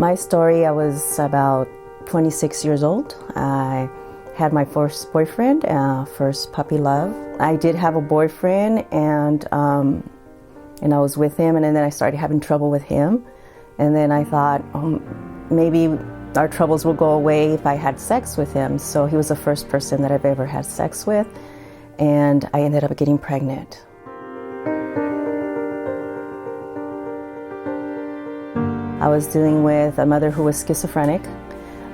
My story, I was about 26 years old. I had my first boyfriend, first puppy love. I did have a boyfriend, and I was with him, and then I started having trouble with him. And then I thought, maybe our troubles will go away if I had sex with him. So he was the first person that I've ever had sex with, and I ended up getting pregnant. I was dealing with a mother who was schizophrenic.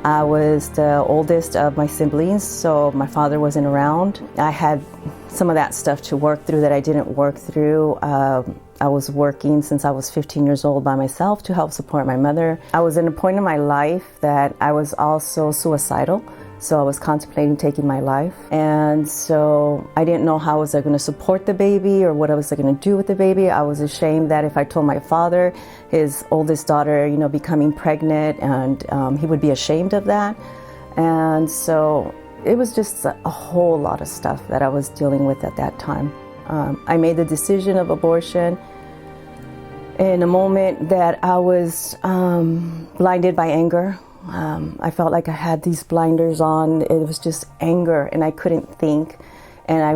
I was the oldest of my siblings, so my father wasn't around. I had some of that stuff to work through that I didn't work through. I was working since I was 15 years old by myself to help support my mother. I was at a point in my life that I was also suicidal, so I was contemplating taking my life. And so I didn't know how I was going to support the baby or what I was going to do with the baby. I was ashamed that if I told my father, his oldest daughter, becoming pregnant, and he would be ashamed of that. And so it was just a whole lot of stuff that I was dealing with at that time. I made the decision of abortion in a moment that I was blinded by anger. I felt like I had these blinders on. It was just anger, and I couldn't think. And I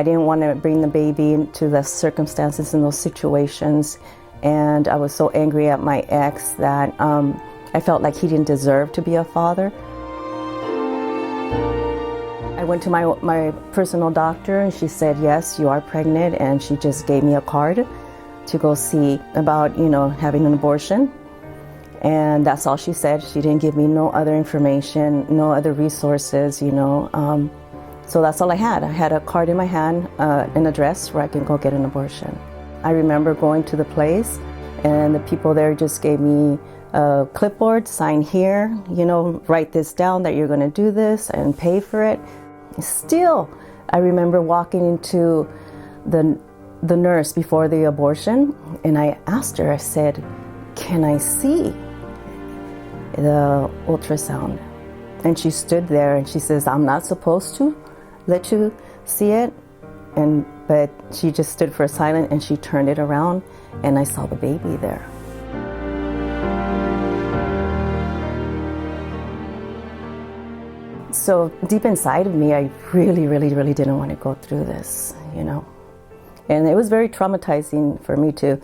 didn't want to bring the baby into the circumstances in those situations. And I was so angry at my ex that I felt like he didn't deserve to be a father. I went to my personal doctor, and she said, yes, you are pregnant, and she just gave me a card to go see about, having an abortion. And that's all she said. She didn't give me no other information, no other resources, So that's all I had. I had a card in my hand, an address where I can go get an abortion. I remember going to the place, and the people there just gave me a clipboard, sign here, write this down that you're going to do this and pay for it. Still, I remember walking into the nurse before the abortion, and I asked her, I said, can I see the ultrasound? And she stood there and she says, I'm not supposed to let you see it. But she just stood for a silent, and she turned it around, and I saw the baby there. So deep inside of me, I really, really, really didn't want to go through this, And it was very traumatizing for me to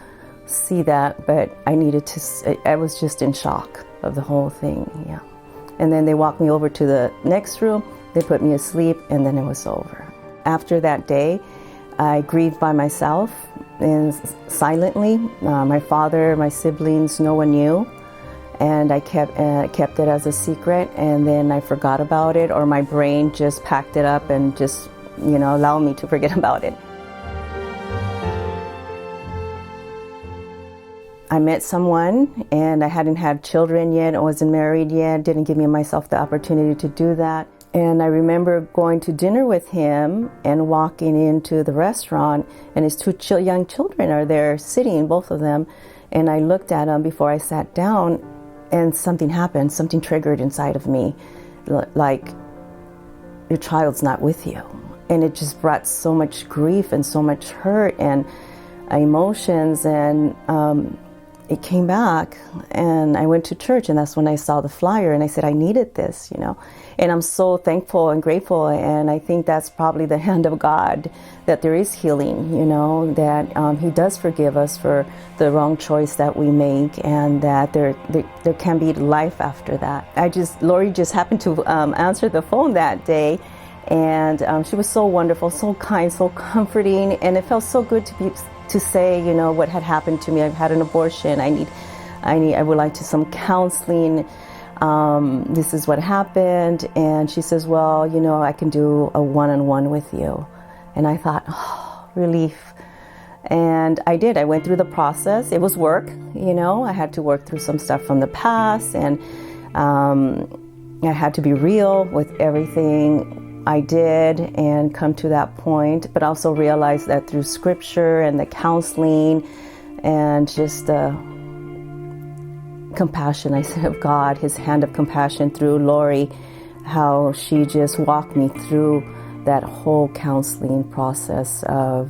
see that, but I was just in shock of the whole thing, yeah. And then they walked me over to the next room, they put me asleep, and then it was over. After that day, I grieved by myself and silently. My father, my siblings, no one knew. And I kept it as a secret, and then I forgot about it, or my brain just packed it up and just, allowed me to forget about it. I met someone, and I hadn't had children yet, I wasn't married yet, didn't give myself the opportunity to do that. And I remember going to dinner with him and walking into the restaurant, and his two young children are there sitting, both of them. And I looked at them before I sat down, and something happened, something triggered inside of me, like, your child's not with you. And it just brought so much grief and so much hurt and emotions, and it came back, and I went to church, and that's when I saw the flyer, and I said, I needed this, And I'm so thankful and grateful, and I think that's probably the hand of God, that there is healing, that He does forgive us for the wrong choice that we make, and that there can be life after that. Lori just happened to answer the phone that day, and she was so wonderful, so kind, so comforting, and it felt so good to say, what had happened to me. I've had an abortion. I would like some counseling. This is what happened. And she says, well, I can do a one-on-one with you. And I thought, oh, relief. And I did. I went through the process. It was work, I had to work through some stuff from the past, and I had to be real with everything I did and come to that point, but also realize that through scripture and the counseling and just the compassion, I said, of God, His hand of compassion through Lori, how she just walked me through that whole counseling process of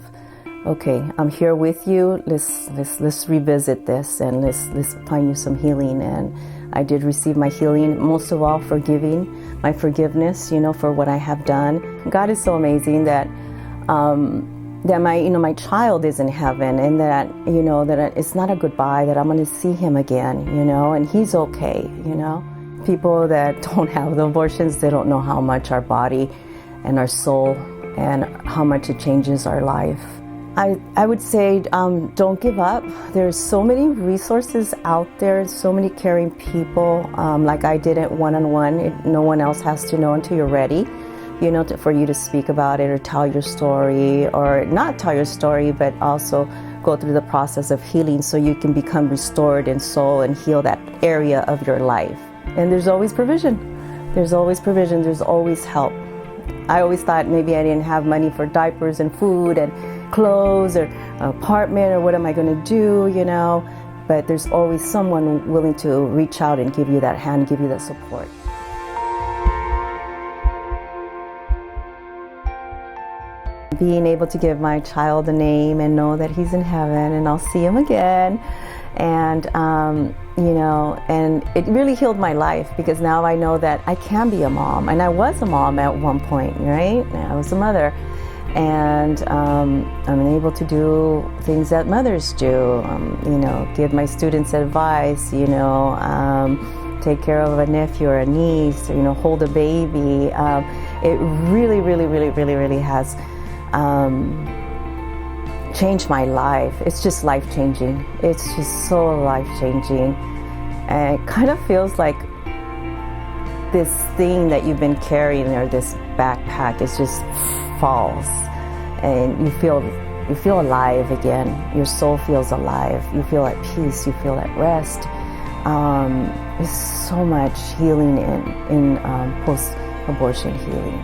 okay, I'm here with you. Let's revisit this, and let's find you some healing. And I did receive my healing, most of all my forgiveness, for what I have done. God is so amazing that that my child is in heaven, and that that it's not a goodbye, that I'm going to see him again, and he's okay. People that don't have the abortions, they don't know how much our body and our soul and how much it changes our life. I would say don't give up. There's so many resources out there, so many caring people. Like I did it one-on-one. No one else has to know until you're ready, for you to speak about it or tell your story, or not tell your story, but also go through the process of healing so you can become restored in soul and heal that area of your life. And there's always provision. There's always provision. There's always help. I always thought maybe I didn't have money for diapers and food and clothes or an apartment, or what am I going to do, But there's always someone willing to reach out and give you that hand, give you that support. Being able to give my child a name and know that he's in heaven and I'll see him again. And, and it really healed my life, because now I know that I can be a mom. And I was a mom at one point, right? I was a mother. And I'm able to do things that mothers do, give my students advice, take care of a nephew or a niece, hold a baby. It really, really, really, really, really has changed my life. It's just life-changing. It's just so life-changing. And it kind of feels like this thing that you've been carrying, or this backpack, is just falls, and you feel alive again. Your soul feels alive. You feel at peace. You feel at rest. There's so much healing in post-abortion healing.